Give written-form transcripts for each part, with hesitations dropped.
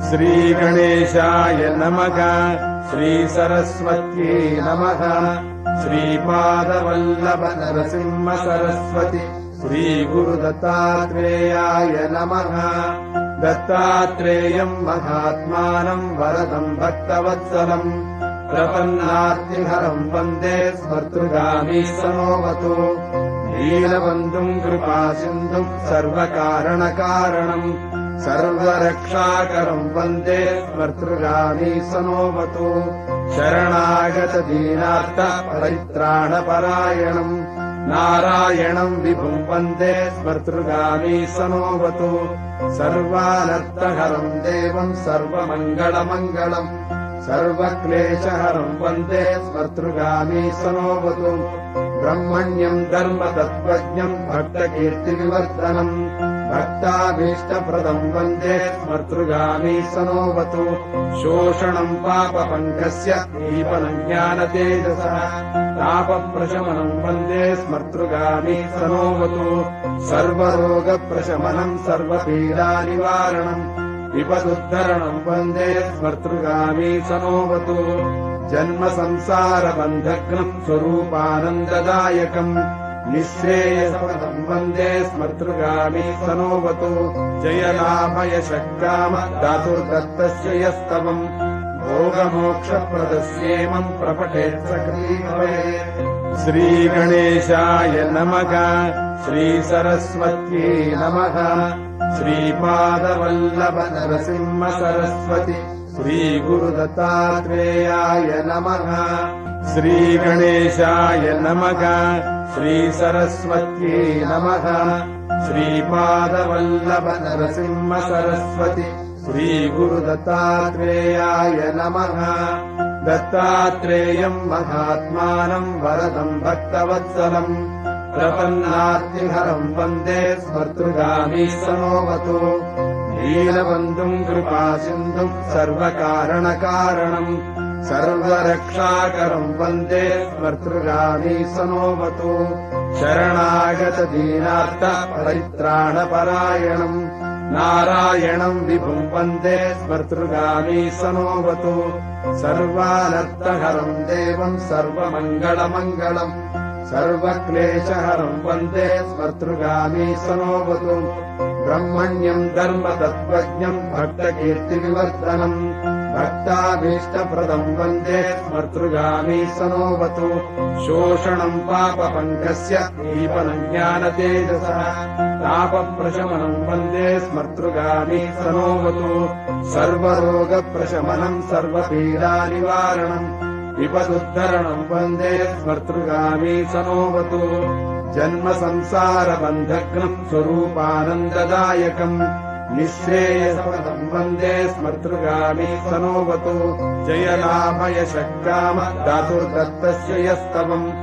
श्रीगणेशाय नमः। श्रीसरस्वत्यै नमः। श्रीपादवल्लभ नरसिंह सरस्वती श्रीगुरुदत्तात्रेयाय नमः। दत्तात्रेयम् महात्मानम् वरदम् भक्तवत्सलम् प्रपन्नार्तिहरम् वन्दे स्मर्तृगामी समोवतु। दीनबन्धुम् कृपासिन्धुम् सर्वकारणकारणम् सर्वरक्षाकरम् वन्दे स्मर्तृगामी समोवतु। शरणागतदीनार्थ परित्राणपरायणम् नारायणम् विभुम् वन्दे स्मर्तृगामी समोवतु। सर्वानर्थहरम् देवम् सर्वमङ्गलमङ्गलम् सर्वक्लेशहरम् वन्दे स्मर्तृगामी समोवतु। ब्रह्मण्यम् धर्मतत्त्वज्ञम् भक्तकीर्तिविवर्धनम् भक्ताभीष्टप्रदम् वन्दे स्मर्तृगामी समोवतु। शोषणम् पापपङ्कस्य दीपनम् ज्ञानतेजसः तापप्रशमनम् वन्दे स्मर्तृगामी समोवतु। सर्वरोगप्रशमनम् सर्वपीडानिवारणम् विपदुद्धरणम् वन्दे स्मर्तृगामी समोवतु। जन्मसंसारबन्धघ्नम् स्वरूपानन्ददायकम् निःश्रेयसपदम् वन्दे स्मर्तृगामी समोवतु। जयलाभयशक्काम धातुर्दत्तस्य यस्तवम् भोगमोक्षप्रदस्येमम् प्रपठेत् सकृती भवेत्। श्रीगणेशाय नमः। श्रीसरस्वत्यै नमः। श्रीपादवल्लभ नरसिंह सरस्वती श्रीगुरुदत्तात्रेयाय नमः। श्रीगणेशाय नमः। श्रीसरस्वत्यै नमः। श्रीपादवल्लभ नरसिंह सरस्वती श्रीगुरुदत्तात्रेयाय नमः। दत्तात्रेयम् महात्मानम् वरदम् भक्तवत्सलम् प्रपन्नार्तिहरम् वन्दे स्मर्तृगामी समोवतु। दीनबन्धुम् कृपासिन्धुम् सर्वकारणकारणम् सर्वरक्षाकरम् वन्दे स्मर्तृगामी समोवतु। शरणागतदीनार्थ परित्राणपरायणम् नारायणम् विभुम् वन्दे स्मर्तृगामी समोवतु। सर्वानर्थहरम् देवम् सर्वमङ्गलमङ्गलम् सर्वक्लेशहरम् वन्दे स्मर्तृगामी समोवतु। ब्रह्मण्यम् धर्मतत्त्वज्ञम् भक्तकीर्तिविवर्धनम् भक्ताभीष्टप्रदम् वन्दे स्मर्तृगामी समोवतु। शोषणम् पापपङ्कस्य दीपनम् ज्ञानतेजसः तापप्रशमनम् वन्दे स्मर्तृगामी समोवतु। सर्वरोगप्रशमनम् सर्वपीडानिवारणम् विपदुद्धरणम् वन्दे स्मर्तृगामी समोवतु। जन्मसंसारबन्धघ्नम् स्वरूपानन्ददायकम् निःश्रेयसपदम् वन्दे स्मर्तृगामी समोवतु। जयलाभयशक्काम धातुर्दत्तस्य यस्तवम्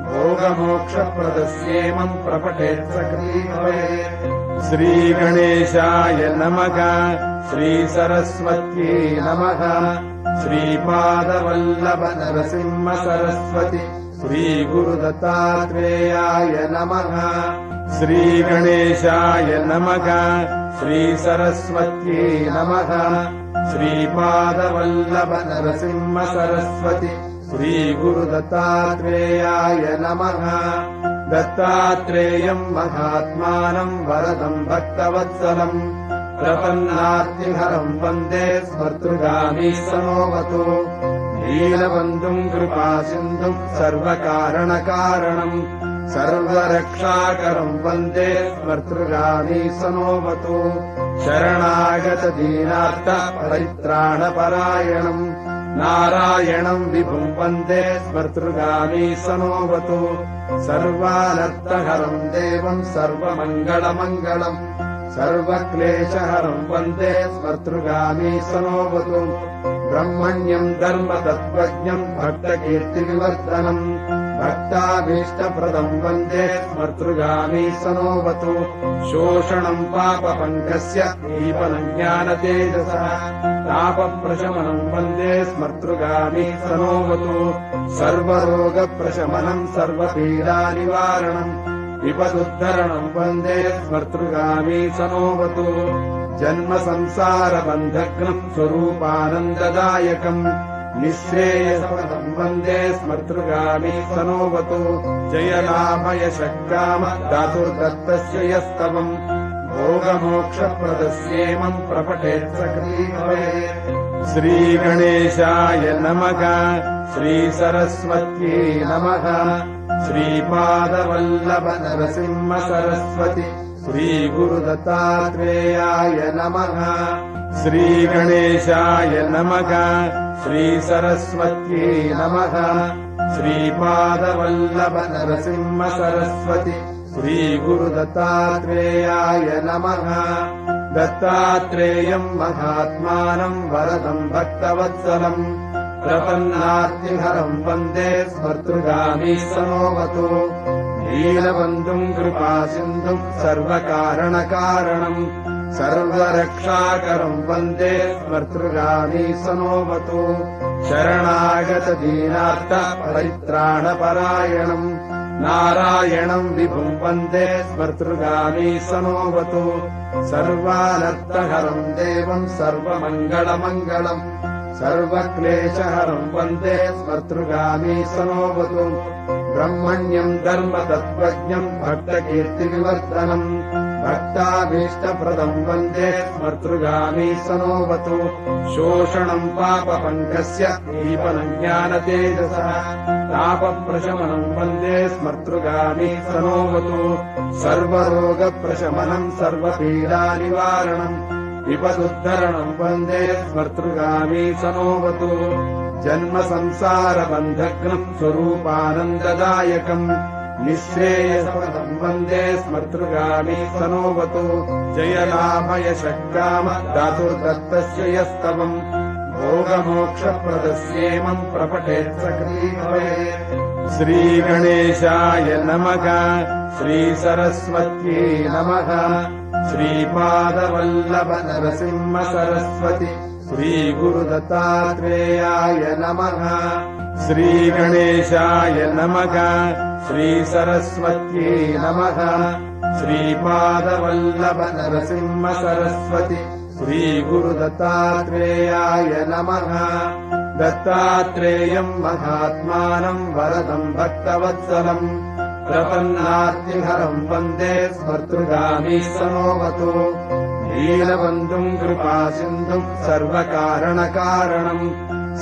भोगमोक्षप्रदस्येमम् प्रपठेत् सकृती भवेत्। श्रीगणेशाय नमः। श्रीसरस्वत्यै नमः। श्रीपादवल्लभ नरसिंह सरस्वती श्रीगुरुदत्तात्रेयाय नमः। श्रीगणेशाय नमः। श्रीसरस्वत्यै नमः। श्रीपादवल्लभ नरसिंह सरस्वती श्रीगुरुदत्तात्रेयाय नमः। दत्तात्रेयम् महात्मानम् वरदम् भक्तवत्सलम् प्रपन्नार्तिहरम् वन्दे स्मर्तृगामी समोवतु। दीनबन्धुम् कृपासिन्धुम् सर्वकारणकारणम् सर्वरक्षाकरम् वन्दे स्मर्तृगामी समोवतु। शरणागतदीनार्थ परित्राणपरायणम् नारायणम् विभुम् वन्दे स्मर्तृगामी समोवतु। सर्वानर्थहरम् देवम् सर्वमङ्गलमङ्गलम् सर्वक्लेशहरम् वन्दे स्मर्तृगामी समोवतु। ब्रह्मण्यम् धर्मतत्त्वज्ञम् भक्तकीर्तिविवर्धनम् भक्ताभीष्टप्रदम् वन्दे स्मर्तृगामी समोवतु। शोषणम् पापपङ्कस्य दीपनम् ज्ञानतेजसः तापप्रशमनम् वन्दे स्मर्तृगामी समोवतु। सर्वरोगप्रशमनम् सर्वपीडानिवारणम् विपदुद्धरणम् वन्दे स्मर्तृगामी समोवतु। जन्मसंसारबन्धघ्नम् स्वरूपानन्ददायकम् निःश्रेयसपदम् वन्दे स्मर्तृगामी सनोवतु जयलाभयशक्काम धातुर्दत्तस्य यस्तवम् भोगमोक्षप्रदस्येमम् प्रपठेत् सकृती भवेत्। श्रीगणेशाय नमः। श्रीसरस्वत्यै नमः। श्रीपादवल्लभ नरसिंह सरस्वती श्रीगुरुदत्तात्रेयाय नमः। श्रीगणेशाय नमः। श्रीसरस्वत्यै नमः। श्रीपादवल्लभ नरसिंह सरस्वती श्रीगुरुदत्तात्रेयाय नमः। दत्तात्रेयम् महात्मानम् वरदम् भक्तवत्सलम् प्रपन्नार्तिहरम् वन्दे स्मर्तृगामी सनोवतु दीनबन्धुम् कृपासिन्धुम् सर्वकारणकारणम् सर्वरक्षाकरम् वन्दे स्मर्तृगामी सनोवतु शरणागतदीनार्थ परित्राणपरायणम् नारायणम् विभुम् वन्दे स्मर्तृगामी सनोवतु सर्वानर्थहरम् देवम् सर्वमङ्गलमङ्गलम् सर्वक्लेशहरम् वन्दे स्मर्तृगामी सनोवतु ब्रह्मण्यम् धर्मतत्त्वज्ञम् भक्तकीर्तिविवर्धनम् भक्ताभीष्टप्रदम् वन्दे स्मर्तृगामी सनोवतु शोषणम् पापपङ्कस्य दीपनम् ज्ञानतेजसः तापप्रशमनम् वन्दे स्मर्तृगामी सनोवतु सर्वरोगप्रशमनम् सर्वपीडानिवारणम् विपदुद्धरणम् वन्दे स्मर्तृगामी सनोवतु जन्मसंसारबन्धघ्नम् स्वरूपानन्ददायकम् निःश्रेयसपदम् वन्दे स्मर्तृगामी सनोवतु जयलाभयशक्काम धातुर्दत्तस्य यस्तवम् भोगमोक्षप्रदस्येमम् प्रपठेत् सकृती भवेत्। श्रीगणेशाय नमः। श्रीसरस्वत्यै नमः। श्रीपादवल्लभ नरसिंह सरस्वती श्रीगुरुदत्तात्रेयाय नमः। श्रीगणेशाय नमः। श्रीसरस्वत्यै नमः। श्रीपादवल्लभ नरसिंह सरस्वती श्रीगुरुदत्तात्रेयाय नमः। दत्तात्रेयम् महात्मानम् वरदम् भक्तवत्सलम् प्रपन्नार्तिहरम् वन्दे स्मर्तृगामी सनोवतु दीनबन्धुम् कृपासिन्धुम् सर्वकारणकारणम्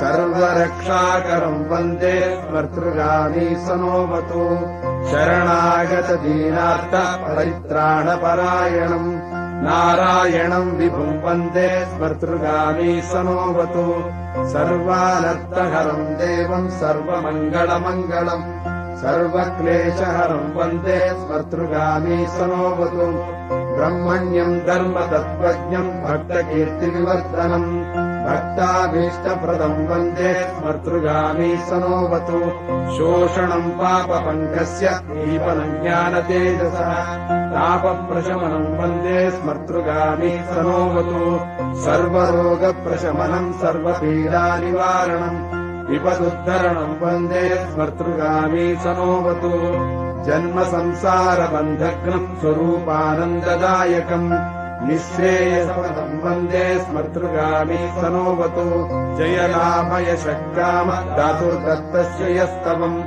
सर्वरक्षाकरम् वन्दे स्मर्तृगामी सनोवतु शरणागतदीनार्थ परित्राणपरायणम् नारायणम् विभुम् वन्दे स्मर्तृगामी सनोवतु सर्वानर्थहरम् देवम् सर्वमङ्गलमङ्गलम् सर्वक्लेशहरम् वन्दे स्मर्तृगामी सनोवतु ब्रह्मण्यम् धर्मतत्त्वज्ञम् भक्तकीर्तिविवर्धनम् भक्ताभीष्टप्रदम् वन्दे स्मर्तृगामी सनोवतु शोषणम् पापपङ्कस्य दीपनम् ज्ञानतेजसः तापप्रशमनम् वन्दे स्मर्तृगामी सनोवतु सर्वरोगप्रशमनम् सर्वपीडानिवारणम् विपदुद्धरणम् वन्दे स्मर्तृगामी सनोवतु जन्मसंसारबन्धघ्नम् स्वरूपानन्ददायकम् निःश्रेयसपदम् वन्दे स्मर्तृगामी सनोवतु जयलाभयशक्काम धातुर्दत्तस्य यस्तवम्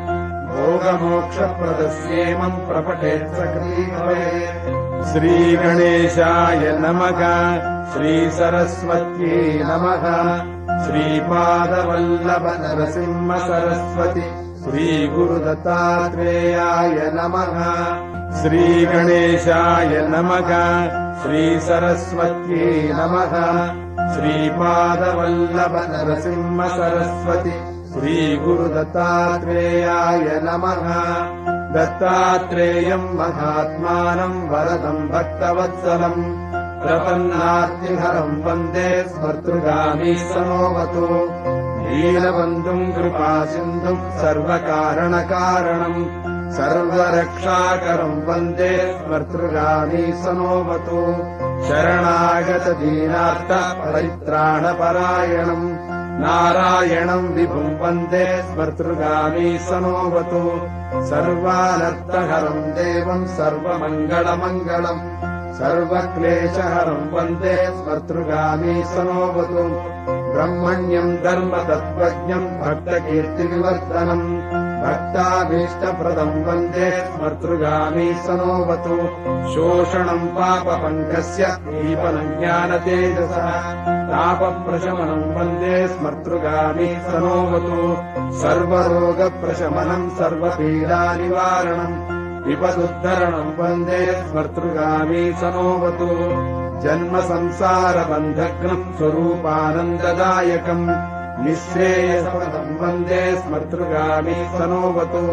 भोगमोक्षप्रदस्येमम् प्रपठेत् सकृती भवेत्। श्रीगणेशाय नमः। श्रीसरस्वत्यै नमः। श्रीपादवल्लभ नरसिंह सरस्वती श्रीगुरुदत्तात्रेयाय नमः। श्रीगणेशाय नमः। श्रीसरस्वत्यै नमः। श्रीपादवल्लभ नरसिंह सरस्वती श्रीगुरुदत्तात्रेयाय नमः। दत्तात्रेयम् महात्मानम् वरदम् भक्तवत्सलम् प्रपन्नार्तिहरम् वन्दे स्मर्तृगामी सनोवतु दीनबन्धुम् कृपासिन्धुम् सर्वकारणकारणम् सर्वरक्षाकरम् वन्दे स्मर्तृगामी सनोवतु शरणागतदीनार्थ परित्राणपरायणम् नारायणम् विभुम् वन्दे स्मर्तृगामी सनोवतु सर्वानर्थहरम् देवम् सर्वमङ्गलमङ्गलम् सर्वक्लेशहरम् वन्दे स्मर्तृगामी सनोऽवतु ब्रह्मण्यम् धर्मतत्त्वज्ञम् भक्तकीर्तिविवर्धनम् भक्ताभीष्टप्रदम् वन्दे स्मर्तृगामी सनोऽवतु शोषणम् पापपङ्कस्य दीपनम् ज्ञानतेजसः तापप्रशमनम् वन्दे स्मर्तृगामी सनोऽवतु सर्वरोगप्रशमनम् सर्वपीडानिवारणम् विपदुद्धरणम् वन्दे स्मर्तृगामी सनोऽवतु जन्मसंसारबन्धघ्नम् स्वरूपानन्ददायकम् निःश्रेयसपदम् वन्दे स्मर्तृगामी सनोऽवतु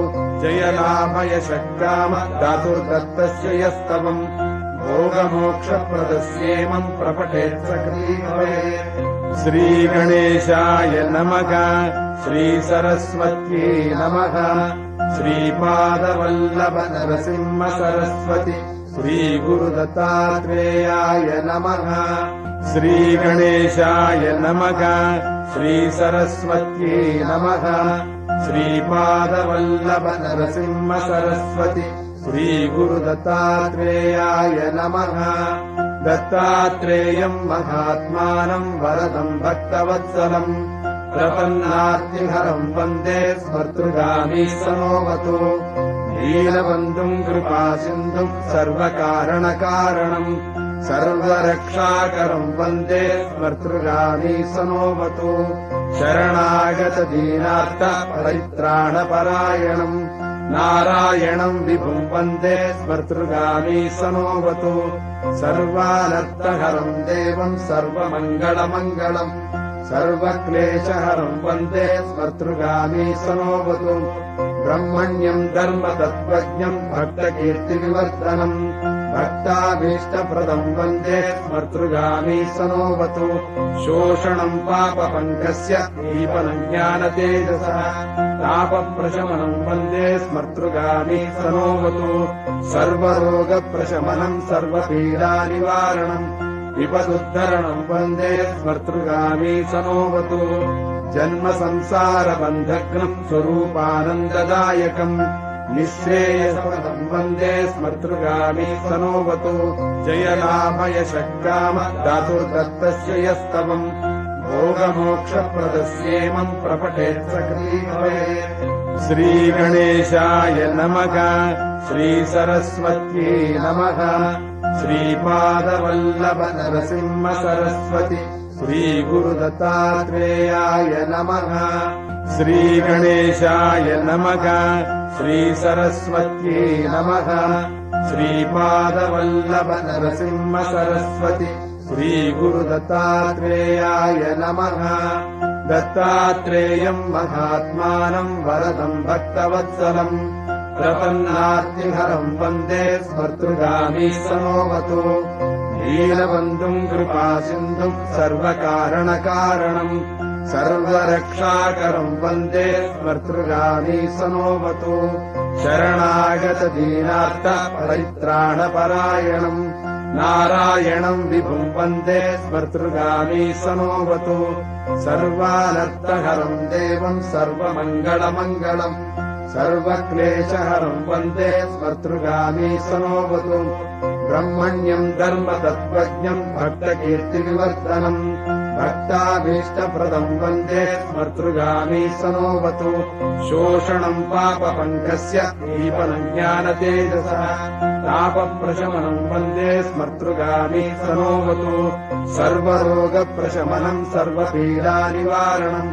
जयलाभयशक्काम धातुर्दत्तस्य यस्तवम् भोगमोक्षप्रदस्येमम् प्रपठेत् सकृती भवेत्। श्रीगणेशाय नमः। श्रीसरस्वत्यै नमः। श्रीपादवल्लभ नरसिंह सरस्वती श्रीगुरुदत्तात्रेयाय नमः। श्रीगणेशाय नमः। श्रीसरस्वत्यै नमः। श्रीपादवल्लभ नरसिंह सरस्वती श्रीगुरुदत्तात्रेयाय नमः। दत्तात्रेयम् महात्मानम् वरदम् भक्तवत्सलम् प्रपन्नार्तिहरम् वन्दे स्मर्तृगामी सनोऽवतु दीनबन्धुम् कृपासिन्धुम् सर्वकारणकारणम् सर्वरक्षाकरम् वन्दे स्मर्तृगामी सनोऽवतु शरणागतदीनार्थ परित्राणपरायणम् नारायणम् विभुम् वन्दे स्मर्तृगामी सनोऽवतु सर्वानर्थहरम् देवम् सर्वमङ्गलमङ्गलम् सर्वक्लेशहरम् वन्दे स्मर्तृगामी सनोऽवतु ब्रह्मण्यम् धर्मतत्त्वज्ञम् भक्तकीर्तिविवर्धनम् भक्ताभीष्टप्रदम् वन्दे स्मर्तृगामी सनोऽवतु शोषणम् पापपङ्कस्य दीपनम् ज्ञानतेजसः तापप्रशमनम् वन्दे स्मर्तृगामी सनोऽवतु सर्वरोगप्रशमनम् सर्वपीडानिवारणम् विपदुद्धरणम् वन्दे स्मर्तृगामी सनोऽवतु जन्मसंसारबन्धघ्नम् स्वरूपानन्ददायकम् निःश्रेयसपदम् वन्दे स्मर्तृगामी सनोऽवतु जयलाभयशक्काम धातुर्दत्तस्य यस्तवम् भोगमोक्षप्रदस्येमम् प्रपठेत् सकृती भवेत्। श्रीगणेशाय नमः। श्रीसरस्वत्यै नमः। श्रीपादवल्लभ नरसिंह सरस्वती श्रीगुरुदत्तात्रेयाय नमः। श्रीगणेशाय नमः। श्रीसरस्वत्यै नमः। श्रीपादवल्लभ नरसिंह सरस्वती श्रीगुरुदत्तात्रेयाय नमः। दत्तात्रेयम् महात्मानम् वरदम् भक्तवत्सलम् प्रपन्नार्तिहरम् वन्दे स्मर्तृगामी सनोऽवतु दीनबन्धुम् कृपासिन्धुम् सर्वकारणकारणम् सर्वरक्षाकरम् वन्दे स्मर्तृगामी सनोऽवतु शरणागतदीनार्थ परित्राणपरायणम् नारायणम् विभुम् वन्दे स्मर्तृगामी सनोऽवतु सर्वानर्थहरम् देवम् सर्वमङ्गलमङ्गलम् सर्वक्लेशहरम् वन्दे स्मर्तृगामी सनोऽवतु ब्रह्मण्यम् धर्मतत्त्वज्ञम् भक्तकीर्तिविवर्धनम् भक्ताभीष्टप्रदम् वन्दे स्मर्तृगामी सनोऽवतु शोषणम् पापपङ्कस्य दीपनम् ज्ञानतेजसः तापप्रशमनम् वन्दे स्मर्तृगामी सनोऽवतु सर्वरोगप्रशमनम् सर्वपीडानिवारणम्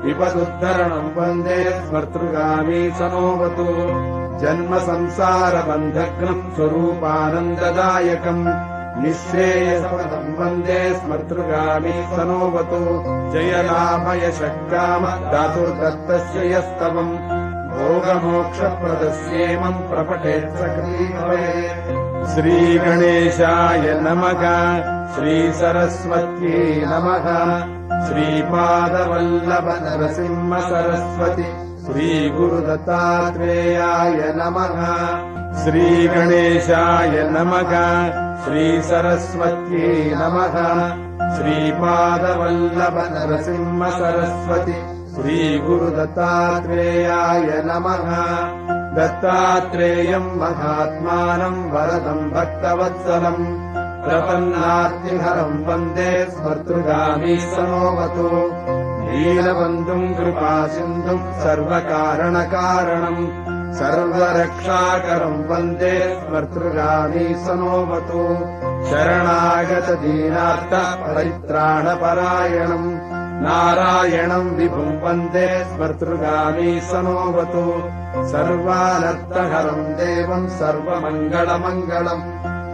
विपदुद्धरणम् वन्दे स्मर्तृगामी सनोऽवतु जन्मसंसारबन्धघ्नम् स्वरूपानन्ददायकम् निःश्रेयसपदम् वन्दे स्मर्तृगामी सनोऽवतु जयलाभयशक्काम धातुर्दत्तस्य यस्तवम् भोगमोक्षप्रदस्येमम् प्रपठेत् सकृती भवेत्। श्रीगणेशाय नमः। श्रीसरस्वत्यै नमः। श्रीपादवल्लभ नरसिंह सरस्वती श्रीगुरुदत्तात्रेयाय नमः। श्रीगणेशाय नमः। श्रीसरस्वत्यै नमः। श्रीपादवल्लभ नरसिंह सरस्वती श्रीगुरुदत्तात्रेयाय नमः। दत्तात्रेयम् महात्मानम् वरदम् भक्तवत्सलम् प्रपन्नार्तिहरम् वन्दे स्मर्तृगामी सनोवतु दीनबन्धुम् कृपासिन्धुम् सर्वकारणकारणम् सर्वरक्षाकरम् वन्दे स्मर्तृगामी सनोवतु शरणागतदीनार्थ परित्राणपरायणम् नारायणम् विभुम् वन्दे स्मर्तृगामी सनोवतु सर्वानर्थहरम् देवम् सर्वमङ्गलमङ्गलम्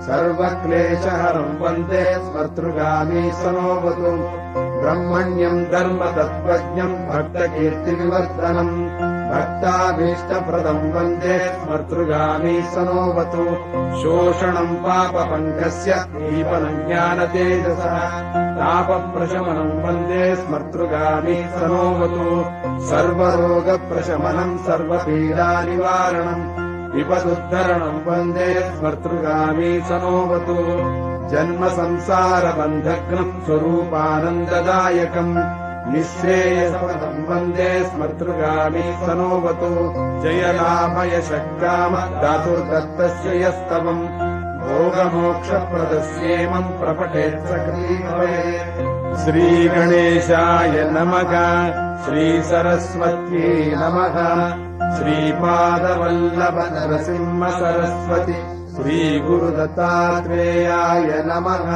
सर्वक्लेशहरम् वन्दे स्मर्तृगामी सनोवतु ब्रह्मण्यम् धर्मतत्त्वज्ञम् भक्तकीर्तिविवर्धनम् भक्ताभीष्टप्रदम् वन्दे स्मर्तृगामी सनोवतु शोषणम् पापपङ्कस्य दीपनम् ज्ञानतेजसः तापप्रशमनम् वन्दे स्मर्तृगामी सनोवतु सर्वरोगप्रशमनम् सर्वपीडानिवारणम् विपदुद्धरणम् वन्दे स्मर्तृगामी सनोवतु जन्मसंसारबन्धघ्नम् स्वरूपानन्ददायकम् निःश्रेयसपदम् वन्दे स्मर्तृगामी सनोवतु जयलाभयशग्राम धातुर्दत्तस्य यस्तवम् भोगमोक्षप्रदस्येमम् प्रपठेत् सकृतीभवे श्रीगणेशाय नमः श्रीसरस्वत्यै नमः श्रीपादवल्लभ नरसिंह सरस्वती श्रीगुरुदत्तात्रेयाय नमः।